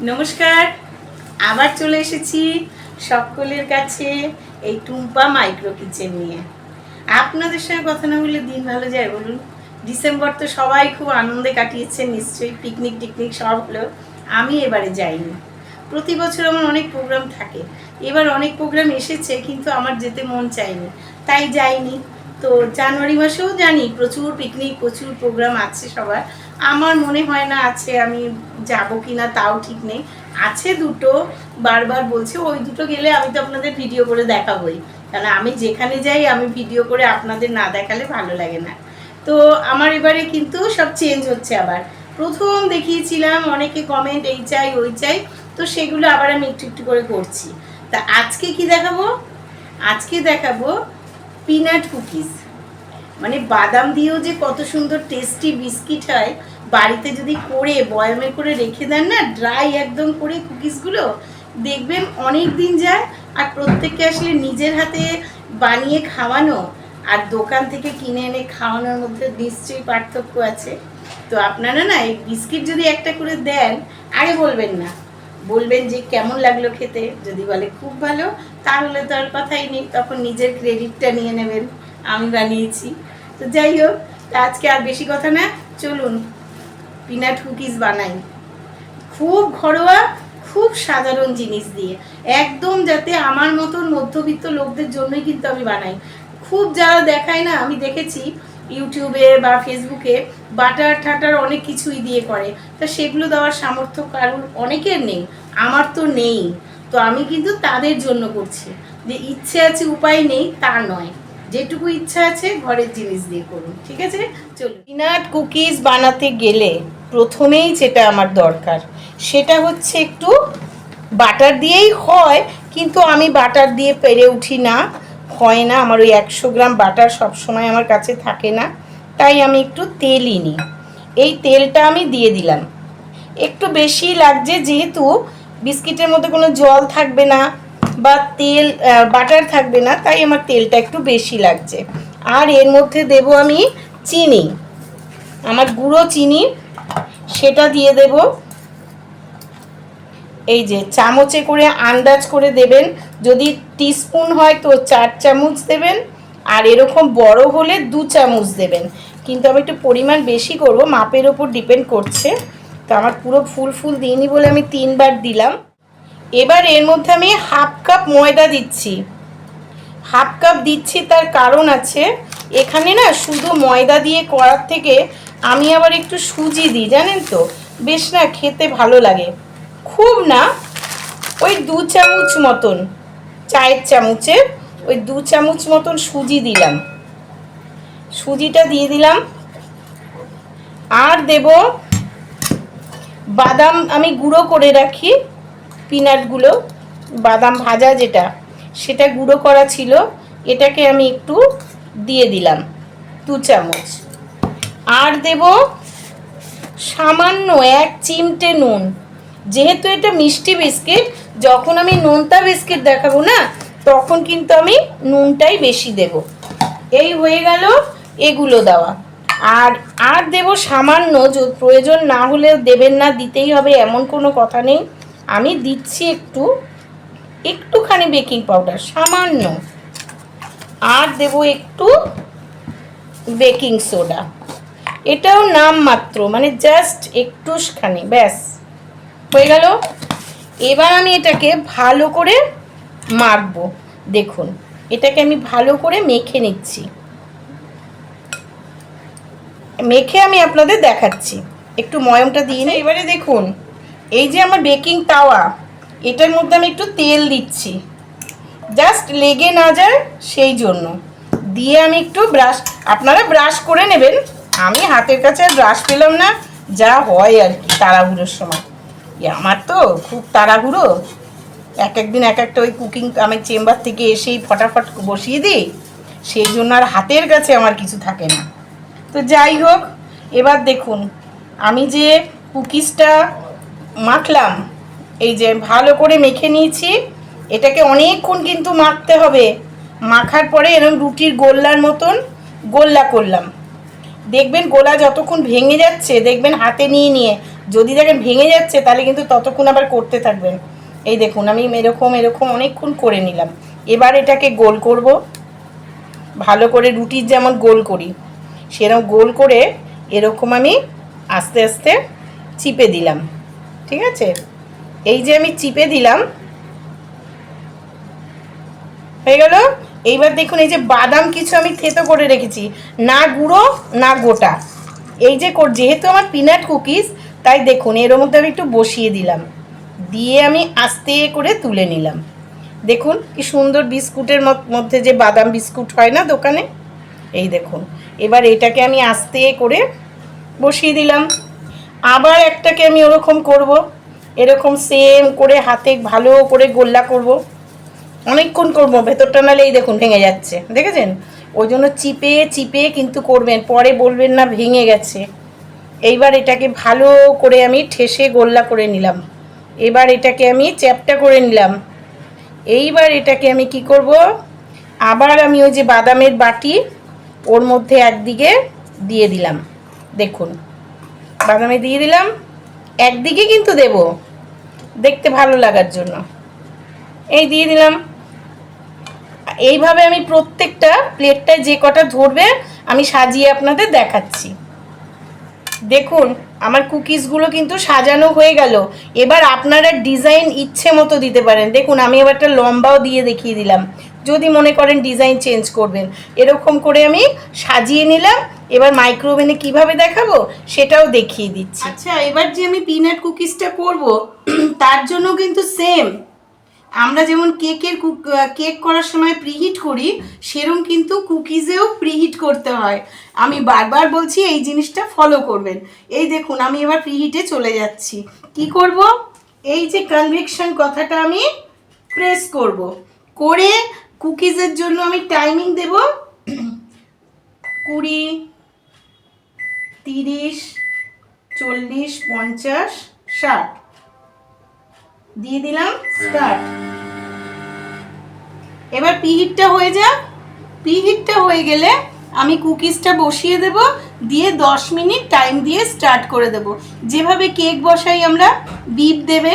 নমস্কার, আবার চলে এসেছি সকলের কাছে এই টুম্পা মাইক্রো কিচেন নিয়ে। আপনাদের সঙ্গে কথা না বললে দিন ভালো যায় বলুন? ডিসেম্বর তো সবাই খুব আনন্দে কাটিয়েছেন নিশ্চয়ই, পিকনিক টিকনিক সব হলো। আমি এবারে যাইনি। প্রতি বছর আমার অনেক প্রোগ্রাম থাকে, এবার অনেক প্রোগ্রাম এসেছে কিন্তু আমার যেতে মন চায়নি, তাই যাইনি। তো জানুয়ারি মাসেও জানি প্রচুর পিকনিক, প্রচুর প্রোগ্রাম আছে সবার। আমার মনে হয় না আছে, আমি যাব কি না তাও ঠিক নেই। আছে দুটো, বারবার বলছে ওই দুটো গেলে আমি তো আপনাদের ভিডিও করে দেখাবোই, কারণ আমি যেখানে যাই আমি ভিডিও করে আপনাদের না দেখালে ভালো লাগে না। তো আমার এবারে কিন্তু সব চেঞ্জ হচ্ছে। আবার প্রথম দেখিয়েছিলাম অনেকে কমেন্ট এই চাই ওই চাই, তো সেগুলো আবার আমি একটু একটু করে করছি। তা আজকে কি দেখাবো? আজকে দেখাবো পিনাট কুকিজ। মানে বাদাম দিয়েও যে কত সুন্দর টেস্টি বিস্কিট হয়, বাড়িতে যদি করে বয়ামে করে রেখে দেন না, ড্রাই একদম করে কুকিজগুলো, দেখবেন অনেক দিন যায়। আর প্রত্যেককে আসলে নিজের হাতে বানিয়ে খাওয়ানো আর দোকান থেকে কিনে এনে খাওয়ানোর মধ্যে নিশ্চয়ই পার্থক্য আছে। তো আপনারা না এই বিস্কিট যদি একটা করে দেন, আগে বলবেন না, বলবেন যে কেমন লাগলো খেতে। যদি বলে খুব ভালো, তাহলে তো আর কথাই নেই, তখন নিজের ক্রেডিটটা নিয়ে নেবেন, আমি বানিয়েছি। তো যাই হোক, আজকে আর বেশি কথা না, চলুন পিনাট কুকিজ বানাই। খুব ঘরোয়া, খুব সাধারণ জিনিস দিয়ে, একদম যাতে আমার মতন মধ্যবিত্ত লোকদের জন্যই কিন্তু আমি বানাই। খুব যারা দেখায় না, আমি দেখেছি ইউটিউবে বা ফেসবুকে বাটার ঠাটার অনেক কিছুই দিয়ে করে, তা সেগুলো দেওয়ার সামর্থ্য কারণ অনেকের নেই, আমার তো নেই। তো আমি কিন্তু তাদের জন্য করছি, যে ইচ্ছে আছে উপায় নেই তা নয়, যেটুকু ইচ্ছা আছে ঘরের জিনিস দিয়ে করুন। ঠিক আছে, চলুন। পিনাট কুকিজ বানাতে গেলে প্রথমেই যেটা আমার দরকার সেটা হচ্ছে একটু বাটার দিয়েই হয়, কিন্তু আমি বাটার দিয়ে পেরে উঠি না, হয় না আমার। ওই 100 গ্রাম বাটার সবসময় আমার কাছে থাকে না, তাই আমি একটু তেলই নিই। এই তেলটা আমি দিয়ে দিলাম, একটু বেশি লাগছে, যেহেতু বিস্কিটের মধ্যে কোনো জল থাকবে না বা তেল বাটার থাকবে না, তাই আমার তেলটা একটু বেশি লাগছে। আর এর মধ্যে দেব আমি চিনি, আমার গুঁড়ো চিনি, সেটা দিয়ে দেব। এই যে চামচে করে আন্দাজ করে দেবেন, যদি টিস্পুন হয় তো 4 চামচ দেবেন, আর এরকম বড় হলে 2 চামচ দেবেন। কিন্তু আমি একটু পরিমাণ বেশি করব, মাপের ওপর ডিপেন্ড করছে। তো আমার পুরো ফুল ফুল দিইনি বলে আমি 3 বার দিলাম। এবার এর মধ্যে আমি হাফ কাপ ময়দা দিচ্ছি। হাফ কাপ দিচ্ছি, তার কারণ আছে। এখানে না শুধু ময়দা দিয়ে করার থেকে আমি আবার একটু সুজি দিই, জানেন তো, বেশ না খেতে ভালো লাগে। খুব না, ওই 2 চামচ মতন, চায়ের চামচের ওই 2 চামচ মতন সুজি দিলাম। সুজিটা দিয়ে দিলাম। আর দেব বাদাম, আমি গুঁড়ো করে রাখি পিনাটগুলো, বাদাম ভাজা যেটা, সেটা গুঁড়ো করা ছিল, এটাকে আমি একটু দিয়ে দিলাম 2 চামচ। আর দেব সামান্য 1 চিমটে নুন, যেহেতু এটা মিষ্টি বিস্কিট, যখন আমি নোনতা বিস্কিট দেখাবো না, তখন কিন্তু আমি নুনটাই বেশি দেব। এই হয়ে গেল এগুলো দেওয়া। আর আর দেব সামান্য, প্রয়োজন না হলে দেবেন না, দিতেই হবে এমন কোনো কথা নেই। আমি দিচ্ছি একটুখানি বেকিং পাউডার সামান্য, আর দেব একটু বেকিং সোডা, এটাও নাম মাত্র, মানে জাস্ট একটুখানি, ব্যাস হয়ে গেল। এবার আমি এটাকে ভালো করে মাখবো। দেখুন, এটাকে আমি ভালো করে মেখে নিচ্ছি, মেখে আমি আপনাদের দেখাচ্ছি। একটু ময়মটা দিয়ে নিই। এবারে দেখুন, এই যে আমার বেকিং তাওয়া, এটার মধ্যে আমি একটু তেল দিচ্ছি, জাস্ট লেগে না যায় সেই জন্য। দিয়ে আমি একটু ব্রাশ, আপনারা ব্রাশ করে নেবেন, আমি হাতের কাছে আর ব্রাশ পেলাম না, যা হয় আর কি তাড়াহুড়োর সময়। আমার তো খুব তাড়াহুড়ো, একদিন এক একটা ওই কুকিং আমি চেম্বার থেকে এসেই ফটাফট বসিয়ে দিই, সেই জন্য আর হাতের কাছে আমার কিছু থাকে না। তো যাই হোক, এবার দেখুন আমি যে কুকিজটা মাখলাম, এই যে ভালো করে মেখে নিয়েছি, এটাকে অনেকক্ষণ কিন্তু মাখতে হবে। মাখার পরে এরকম রুটির গোল্লার মতন গোল্লা করলাম। দেখবেন গোলা যতক্ষণ ভেঙে যাচ্ছে, দেখবেন হাতে নিয়ে নিয়ে যদি দেখেন ভেঙে যাচ্ছে তাহলে কিন্তু ততক্ষণ আবার করতে থাকবেন। এই দেখুন আমি এরকম এরকম অনেকক্ষণ করে নিলাম। এবার এটাকে গোল করব, ভালো করে রুটির যেমন গোল করি সেরকম গোল করে এরকম আমি আস্তে আস্তে চিপে দিলাম। ঠিক আছে, এই যে আমি চিপে দিলাম, হয়ে গেল। এইবার দেখুন এই যে বাদাম কিছু আমি থেতো করে রেখেছি, না গুঁড়ো না গোটা। এই যে যেহেতু আমার পিনাট কুকিজ তাই দেখুন এর মধ্যে আমি একটু বসিয়ে দিলাম, দিয়ে আমি আস্তে করে তুলে নিলাম। দেখুন কি সুন্দর বিস্কুটের মধ্যে যে বাদাম বিস্কুট হয় না দোকানে, এই দেখুন। এবার এটাকে আমি আস্তে করে বসিয়ে দিলাম। আবার একটাকে আমি ওরকম করব, এরকম সেম করে হাতে ভালো করে গোল্লা করব, অনেকক্ষণ করবো, ভেতরটা নাহলে এই দেখুন ভেঙে যাচ্ছে, দেখেছেন? ওই জন্য চিপে চিপে কিন্তু করবেন, পরে বলবেন না ভেঙে গেছে। এইবার এটাকে ভালো করে আমি ঠেসে গোল্লা করে নিলাম। এবার এটাকে আমি চ্যাপটা করে নিলাম। এইবার এটাকে আমি কি করব, আবার আমি ওই যে বাদামের বাটি ওর মধ্যে একদিকে দিয়ে দিলাম। দেখুন বাদামে দিয়ে দিলাম, একদিকে কিন্তু দেব দেখতে ভালো লাগার জন্য, এই দিয়ে দিলাম। এইভাবে আমি প্রত্যেকটা প্লেটটায় যে কটা ধরবে আমি সাজিয়ে আপনাদের দেখাচ্ছি। দেখুন আমার কুকিজগুলো কিন্তু সাজানো হয়ে গেল। এবার আপনারা ডিজাইন ইচ্ছে মতো দিতে পারেন। দেখুন আমি এবার একটা লম্বাও দিয়ে দেখিয়ে দিলাম, যদি মনে করেন ডিজাইন চেঞ্জ করবেন। এরকম করে আমি সাজিয়ে নিলাম। এবার মাইক্রোওভেনে কিভাবে দেখাবো সেটাও দেখিয়ে দিচ্ছি। আচ্ছা, এবার যে আমি পিনাট কুকিজটা করব তার জন্য কিন্তু সেম আমরা যেমন কেক করার সময় প্রিহিট করি, সেরকম কিন্তু কুকিজেও প্রিহিট করতে হয়। আমি বারবার বলছি এই জিনিসটা ফলো করবেন। এই দেখুন আমি এবার প্রিহিটে চলে যাচ্ছি। কি করব, এই যে কনভেকশন কথাটা আমি প্রেস করব, করে কুকিজের জন্য আমি টাইমিং দেব 20, 30, 40, 50, 60 দিয়ে দিলাম, স্টার্ট। এবার প্রিহিটটা হয়ে যাক। প্রিহিটটা হয়ে গেলে আমি কুকিজটা বসিয়ে দেব, দিয়ে 10 মিনিট টাইম দিয়ে স্টার্ট করে দেব। যেভাবে কেক বসাই আমরা, বিপ দেবে,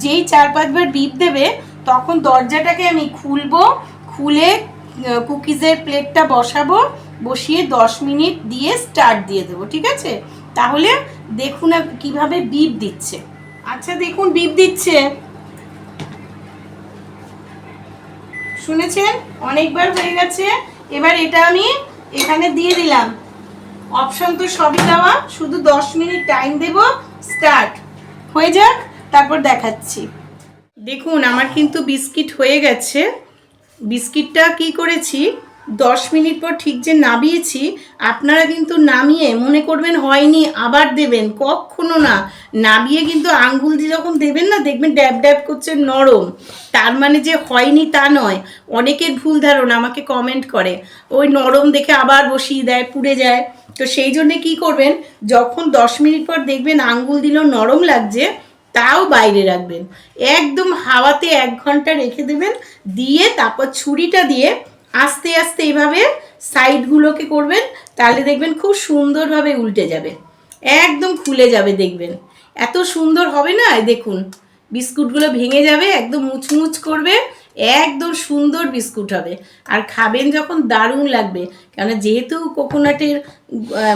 যেই 4-5 বার বিপ দেবে তখন দরজাটাকে আমি খুলবো, খুলে কুকিজের প্লেটটা বসাবো, বসিয়ে 10 মিনিট দিয়ে স্টার্ট দিয়ে দেবো। ঠিক আছে, তাহলে দেখুন কিভাবে বিপ দিচ্ছে। আচ্ছা দেখুন বিপ দিচ্ছে, শুনেছেন? অনেকবার হয়ে গেছে। এবার এটা আমি এখানে দিয়ে দিলাম, অপশন তো সবই দেওয়া, শুধু 10 মিনিট টাইম দেব, স্টার্ট হয়ে যাক, তারপর দেখাচ্ছি। দেখুন আমার কিন্তু বিস্কিট হয়ে গেছে। বিস্কিটটা কি করেছি, 10 মিনিট পর ঠিক যে নামিয়েছি, আপনারা কিন্তু নামিয়ে মনে করবেন হয়নি আবার দেবেন, কখনো না। নামিয়ে কিন্তু আঙ্গুল দিয়ে যখন দেবেন না, দেখবেন ড্যাব ড্যাব করছে নরম, তার মানে যে হয়নি তা নয়। অনেকের ভুল ধারণা, আমাকে কমেন্ট করে ওই নরম দেখে আবার বসিয়ে দেয়, পুড়ে যায়। তো সেই জন্যে কী করবেন, যখন 10 মিনিট পর দেখবেন আঙ্গুল দিলেও নরম লাগছে, তাও বাইরে রাখবেন, একদম হাওয়াতে 1 ঘন্টা রেখে দেবেন। দিয়ে তারপর ছুরিটা দিয়ে আস্তে আস্তে এইভাবে সাইডগুলোকে করবেন, তাহলে দেখবেন খুব সুন্দরভাবে উল্টে যাবে, একদম খুলে যাবে, দেখবেন এত সুন্দর হবে না। দেখুন বিস্কুটগুলো ভেঙে যাবে, একদম মুচমুচ করবে, একদম সুন্দর বিস্কুট হবে। আর খাবেন যখন দারুণ লাগবে, কেননা যেহেতু কোকোনাটের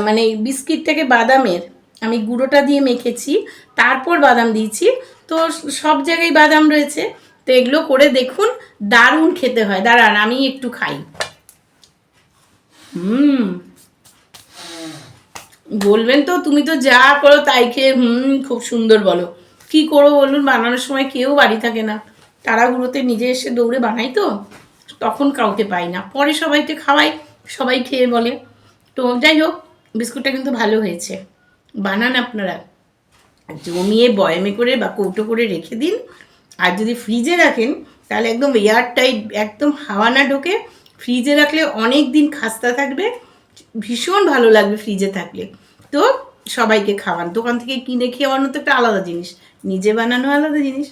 মানে বিস্কিটটাকে বাদামের আমি গুঁড়োটা দিয়ে মেখেছি, তারপর বাদাম দিয়েছি, তো সব জায়গায় বাদাম রয়েছে। তো এগুলো করে দেখুন, দারুণ খেতে হয়। দাঁড়ান আমি একটু খাই। বলবেন তো তুমি তো যা করো তাই খেয়ে খুব সুন্দর বলো। কি করবো বলুন, বানানোর সময় কেউ বাড়ি থাকে না, তাড়াহুড়োতে নিজে এসে দৌড়ে বানাই, তো তখন কাউকে পাই না, পরে সবাইকে খাওয়াই, সবাই খেয়ে বলে। তো যাই হোক, বিস্কুটটা কিন্তু ভালো হয়েছে। বানান আপনারা, জমিয়ে বয়ামে করে বা কৌটো করে রেখে দিন। আর যদি ফ্রিজে রাখেন তাহলে একদম এয়ার টাইট, একদম হাওয়া না ঢোকে। ফ্রিজে রাখলে অনেক দিন খাস্তা থাকবে, ভীষণ ভালো লাগবে ফ্রিজে থাকলে। তো সবাইকে খাওয়ান, দোকান থেকে কিনে খাওয়ানো তো একটা আলাদা জিনিস, নিজে বানানো আলাদা জিনিস।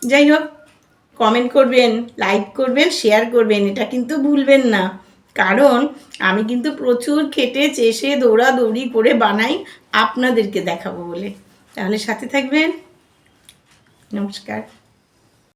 যাই হোক, কমেন্ট করবেন, লাইক করবেন, শেয়ার করবেন, এটা কিন্তু ভুলবেন না। কারণ আমি কিন্তু প্রচুর খেটে চেষে দৌড়াদৌড়ি করে বানাই আপনাদেরকে দেখাবো বলে। তাহলে সাথে থাকবেন। নমস্কার।